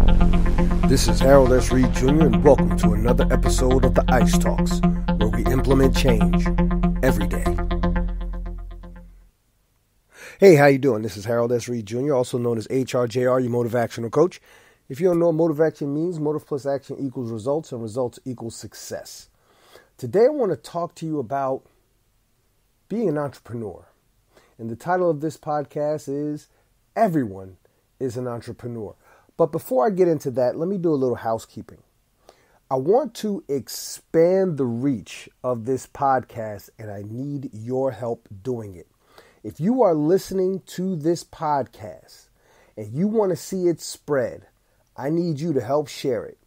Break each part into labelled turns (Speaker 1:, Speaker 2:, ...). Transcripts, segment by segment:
Speaker 1: This is Harold S. Reed Jr. and welcome to another episode of the Ice Talks, where we implement change every day. Hey, how you doing? This is Harold S. Reed Jr., also known as hrjr, your motivational coach. If you don't know what motivation means, motive plus action equals results, and results equals success. Today I want to talk to you about being an entrepreneur. And the title of this podcast is Everyone is an Entrepreneur. But before I get into that, let me do a little housekeeping. I want to expand the reach of this podcast, and I need your help doing it. If you are listening to this podcast and you want to see it spread, I need you to help share it.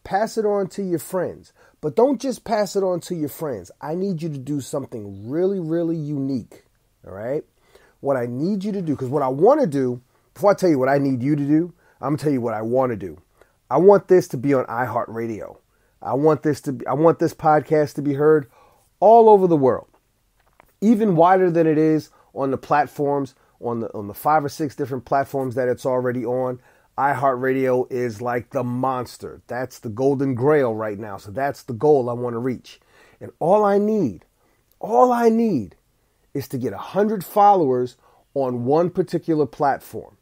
Speaker 1: Pass it on to your friends. But don't just pass it on to your friends. I need you to do something really, really unique. All right? What I need you to do, because what I want to do, before I tell you what I need you to do, I'm going to tell you what I want to do. I want this to be on iHeartRadio. I want this podcast to be heard all over the world. Even wider than it is on the platforms, on the 5 or 6 different platforms that it's already on. iHeartRadio is like the monster. That's the golden grail right now. So that's the goal I want to reach. And all I need is to get 100 followers on one particular platform.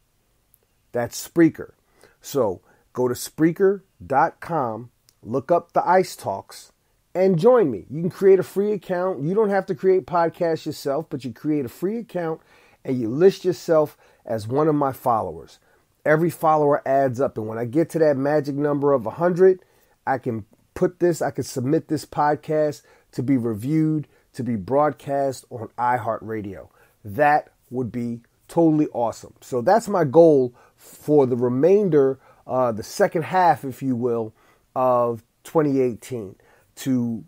Speaker 1: That's Spreaker. So go to Spreaker.com, look up the Ice Talks, and join me. You can create a free account. You don't have to create podcasts yourself, but you create a free account and you list yourself as one of my followers. Every follower adds up. And when I get to that magic number of 100, I can submit this podcast to be reviewed, to be broadcast on iHeartRadio. That would be totally awesome. So that's my goal for the remainder, the second half, if you will, of 2018, to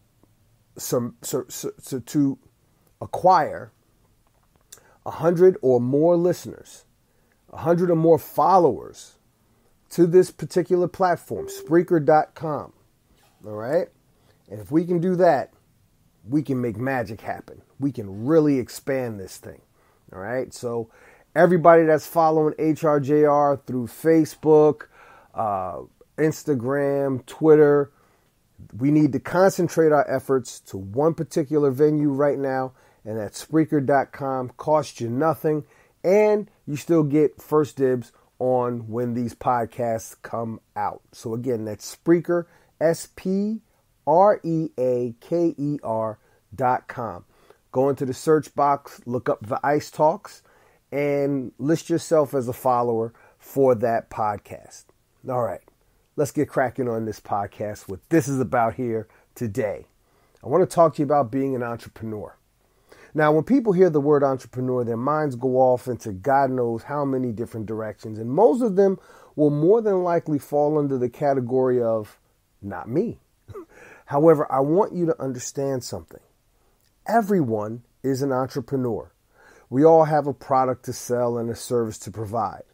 Speaker 1: acquire 100 or more listeners, 100 or more followers to this particular platform, Spreaker.com. All right? And if we can do that, we can make magic happen. We can really expand this thing. All right? So everybody that's following HRJR through Facebook, Instagram, Twitter, we need to concentrate our efforts to one particular venue right now, and that's Spreaker.com. Costs you nothing, and you still get first dibs on when these podcasts come out. So again, that's Spreaker, SPREAKER.com. Go into the search box, look up the Ice Talks, and list yourself as a follower for that podcast. All right, let's get cracking on this podcast. What this is about here today. I want to talk to you about being an entrepreneur. Now, when people hear the word entrepreneur, their minds go off into God knows how many different directions, and most of them will more than likely fall under the category of not me. However, I want you to understand something. Everyone is an entrepreneur. We all have a product to sell and a service to provide.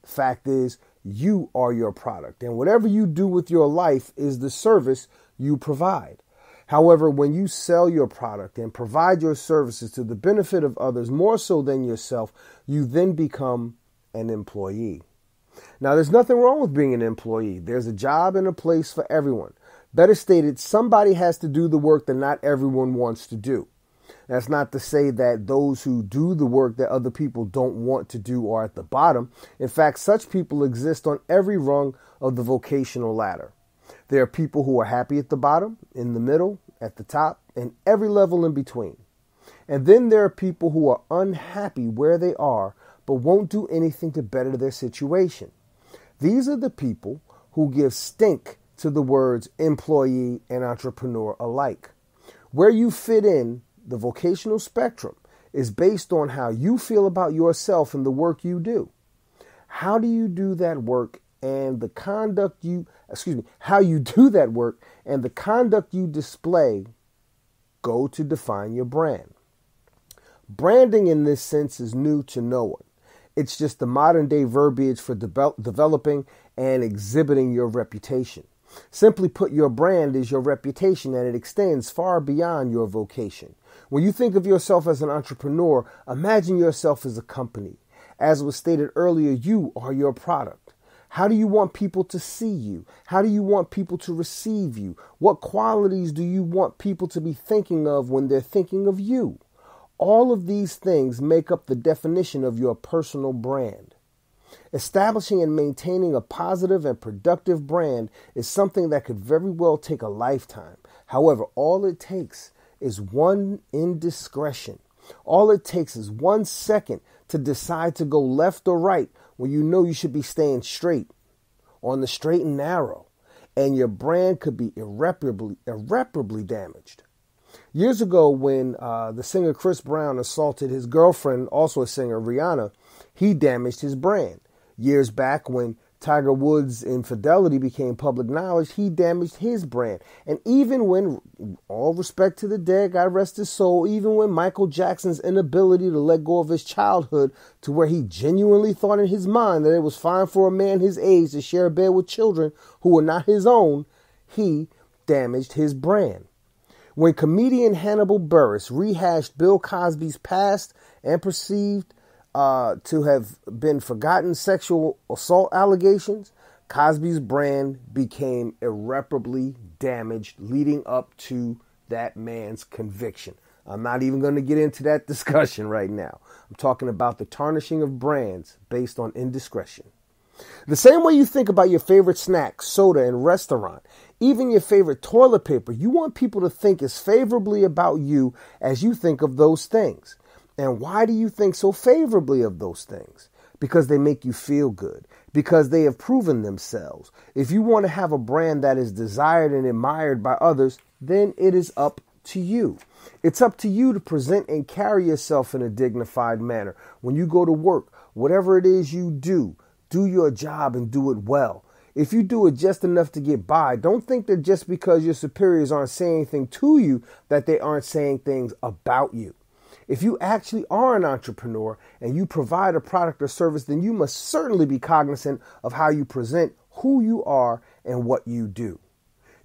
Speaker 1: The fact is, you are your product, and whatever you do with your life is the service you provide. However, when you sell your product and provide your services to the benefit of others more so than yourself, you then become an employee. Now, there's nothing wrong with being an employee. There's a job and a place for everyone. Better stated, somebody has to do the work that not everyone wants to do. That's not to say that those who do the work that other people don't want to do are at the bottom. In fact, such people exist on every rung of the vocational ladder. There are people who are happy at the bottom, in the middle, at the top, and every level in between. And then there are people who are unhappy where they are, but won't do anything to better their situation. These are the people who give stink to the words employee and entrepreneur alike. Where you fit in the vocational spectrum is based on how you feel about yourself and the work you do. How do you do that work and the conduct how you do that work and the conduct you display go to define your brand. Branding in this sense is new to no one. It's just the modern day verbiage for developing and exhibiting your reputation. Simply put, your brand is your reputation, and it extends far beyond your vocation. When you think of yourself as an entrepreneur, imagine yourself as a company. As was stated earlier, you are your product. How do you want people to see you? How do you want people to receive you? What qualities do you want people to be thinking of when they're thinking of you? All of these things make up the definition of your personal brand. Establishing and maintaining a positive and productive brand is something that could very well take a lifetime. However, all it takes is one indiscretion. All it takes is 1 second to decide to go left or right when you know you should be staying straight, on the straight and narrow, and your brand could be irreparably damaged. Years ago, when the singer Chris Brown assaulted his girlfriend, also a singer, Rihanna, he damaged his brand. Years back, when Tiger Woods' infidelity became public knowledge, he damaged his brand. And even when, all respect to the dead, God rest his soul, even when Michael Jackson's inability to let go of his childhood to where he genuinely thought in his mind that it was fine for a man his age to share a bed with children who were not his own, he damaged his brand. When comedian Hannibal Buress rehashed Bill Cosby's past and perceived to have been forgotten sexual assault allegations, Cosby's brand became irreparably damaged leading up to that man's conviction. I'm not even going to get into that discussion right now. I'm talking about the tarnishing of brands based on indiscretion. The same way you think about your favorite snack, soda, and restaurant, even your favorite toilet paper, you want people to think as favorably about you as you think of those things. And why do you think so favorably of those things? Because they make you feel good. Because they have proven themselves. If you want to have a brand that is desired and admired by others, then it is up to you. It's up to you to present and carry yourself in a dignified manner. When you go to work, whatever it is you do your job and do it well. If you do it just enough to get by, don't think that just because your superiors aren't saying anything to you, that they aren't saying things about you. If you actually are an entrepreneur and you provide a product or service, then you must certainly be cognizant of how you present, who you are, and what you do.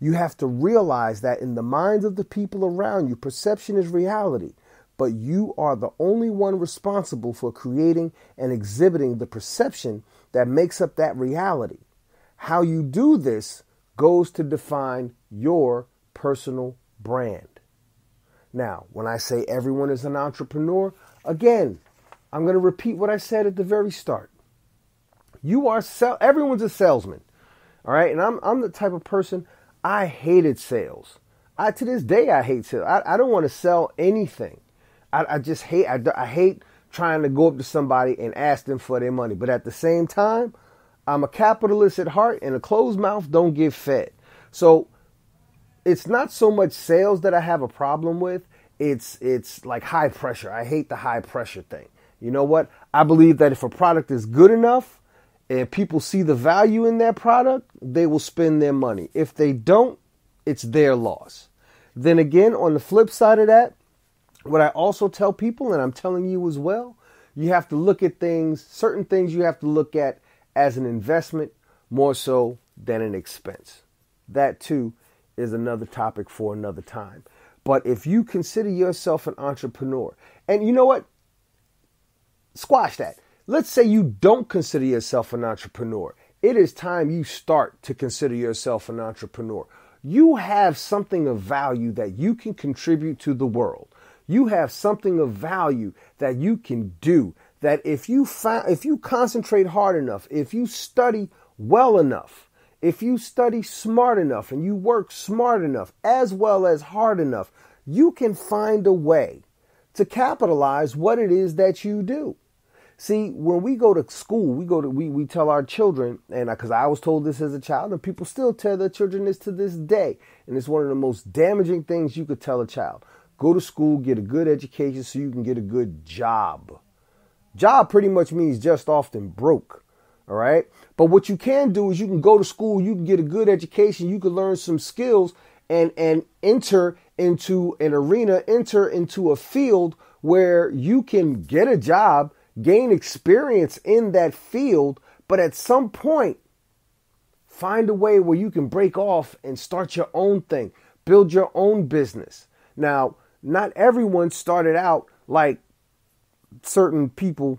Speaker 1: You have to realize that in the minds of the people around you, perception is reality, but you are the only one responsible for creating and exhibiting the perception that makes up that reality. How you do this goes to define your personal brand. Now, when I say everyone is an entrepreneur, again, I'm going to repeat what I said at the very start. Everyone's a salesman, all right? And I'm the type of person, I hated sales. To this day, I hate sales. I don't want to sell anything. I just hate, I hate trying to go up to somebody and ask them for their money. But at the same time, I'm a capitalist at heart, and a closed mouth don't get fed. So it's not so much sales that I have a problem with. It's like high pressure. I hate the high pressure thing. You know what? I believe that if a product is good enough and people see the value in that product, they will spend their money. If they don't, it's their loss. Then again, on the flip side of that, what I also tell people, and I'm telling you as well, you have to look at things, certain things you have to look at as an investment more so than an expense. That too is another topic for another time. But if you consider yourself an entrepreneur, and you know what? Squash that. Let's say you don't consider yourself an entrepreneur. It is time you start to consider yourself an entrepreneur. You have something of value that you can contribute to the world. You have something of value that you can do, that if you concentrate hard enough, if you study well enough, if you study smart enough and you work smart enough as well as hard enough, you can find a way to capitalize what it is that you do. See, when we go to school, we tell our children, and because I was told this as a child, and people still tell their children this to this day, and it's one of the most damaging things you could tell a child. Go to school, get a good education so you can get a good job. Job pretty much means just often broke. All right. But what you can do is you can go to school, you can get a good education, you can learn some skills and enter into an arena, enter into a field where you can get a job, gain experience in that field, but at some point, find a way where you can break off and start your own thing, build your own business. Now, not everyone started out like certain people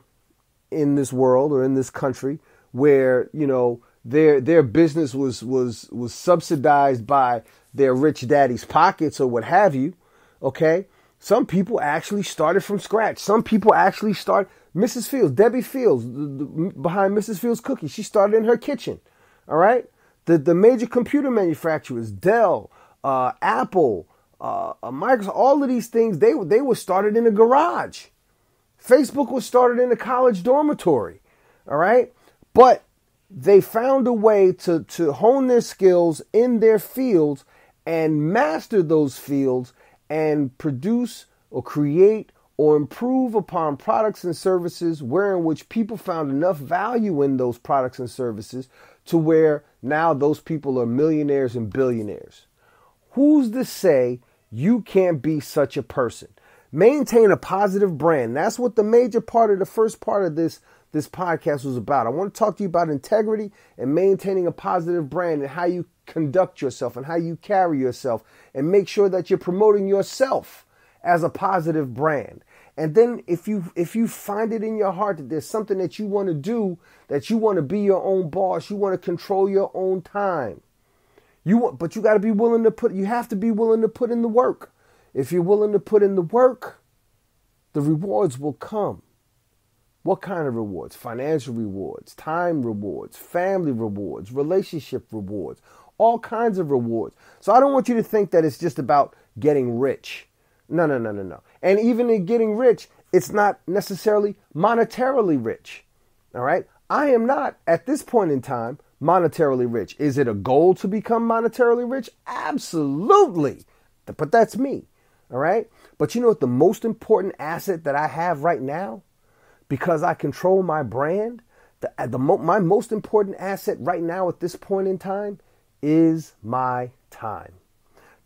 Speaker 1: in this world or in this country where, their business was subsidized by their rich daddy's pockets or what have you. Okay. Some people actually started from scratch. Some people actually Mrs. Fields, Debbie Fields, behind Mrs. Fields Cookies. She started in her kitchen. All right. The major computer manufacturers, Dell, Apple, Microsoft, all of these things, they were started in a garage. Facebook was started in a college dormitory. All right. But they found a way to hone their skills in their fields and master those fields and produce or create or improve upon products and services wherein which people found enough value in those products and services to where now those people are millionaires and billionaires. Who's to say you can't be such a person? Maintain a positive brand. That's what the major part of the first part of this podcast was about. I want to talk to you about integrity and maintaining a positive brand and how you conduct yourself and how you carry yourself and make sure that you're promoting yourself as a positive brand. And then if you find it in your heart that there's something that you want to do, that you want to be your own boss, you want to control your own time. But you got to be willing to you have to be willing to put in the work. If you're willing to put in the work, the rewards will come. What kind of rewards? Financial rewards, time rewards, family rewards, relationship rewards, all kinds of rewards. So I don't want you to think that it's just about getting rich. No. And even in getting rich, it's not necessarily monetarily rich. All right. I am not at this point in time monetarily rich. Is it a goal to become monetarily rich? Absolutely. But that's me. All right. But you know what the most important asset that I have right now? Because I control my brand, my most important asset right now at this point in time is my time.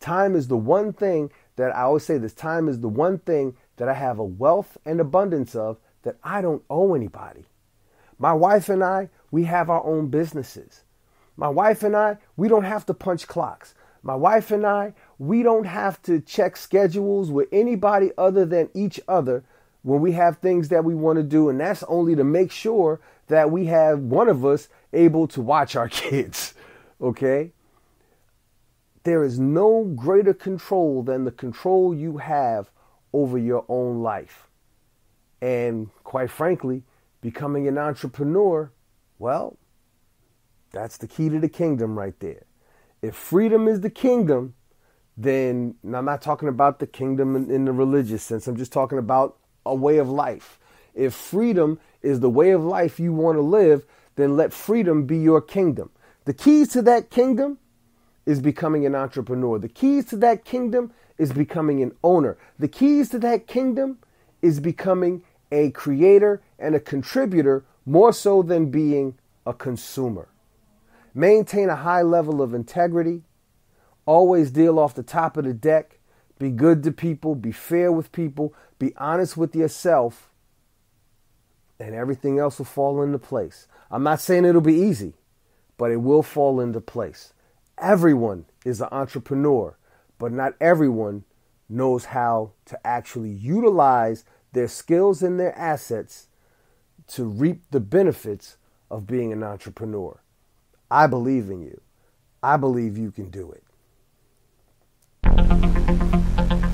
Speaker 1: Time is the one thing that I always say this. Time is the one thing that I have a wealth and abundance of that I don't owe anybody. My wife and I, we have our own businesses. My wife and I, we don't have to punch clocks. My wife and I, we don't have to check schedules with anybody other than each other when we have things that we want to do. And that's only to make sure that we have one of us able to watch our kids. Okay? There is no greater control than the control you have over your own life. And quite frankly, becoming an entrepreneur, well, that's the key to the kingdom right there. If freedom is the kingdom, then I'm not talking about the kingdom in the religious sense. I'm just talking about a way of life. If freedom is the way of life you want to live, then let freedom be your kingdom. The keys to that kingdom is becoming an entrepreneur. The keys to that kingdom is becoming an owner. The keys to that kingdom is becoming a creator and a contributor more so than being a consumer. Maintain a high level of integrity. Always deal off the top of the deck. Be good to people. Be fair with people. Be honest with yourself. And everything else will fall into place. I'm not saying it'll be easy, but it will fall into place. Everyone is an entrepreneur, but not everyone knows how to actually utilize their skills and their assets to reap the benefits of being an entrepreneur. I believe in you. I believe you can do it.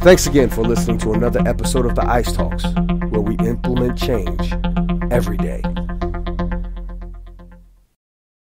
Speaker 1: Thanks again for listening to another episode of the Ice Talks, where we implement change every day.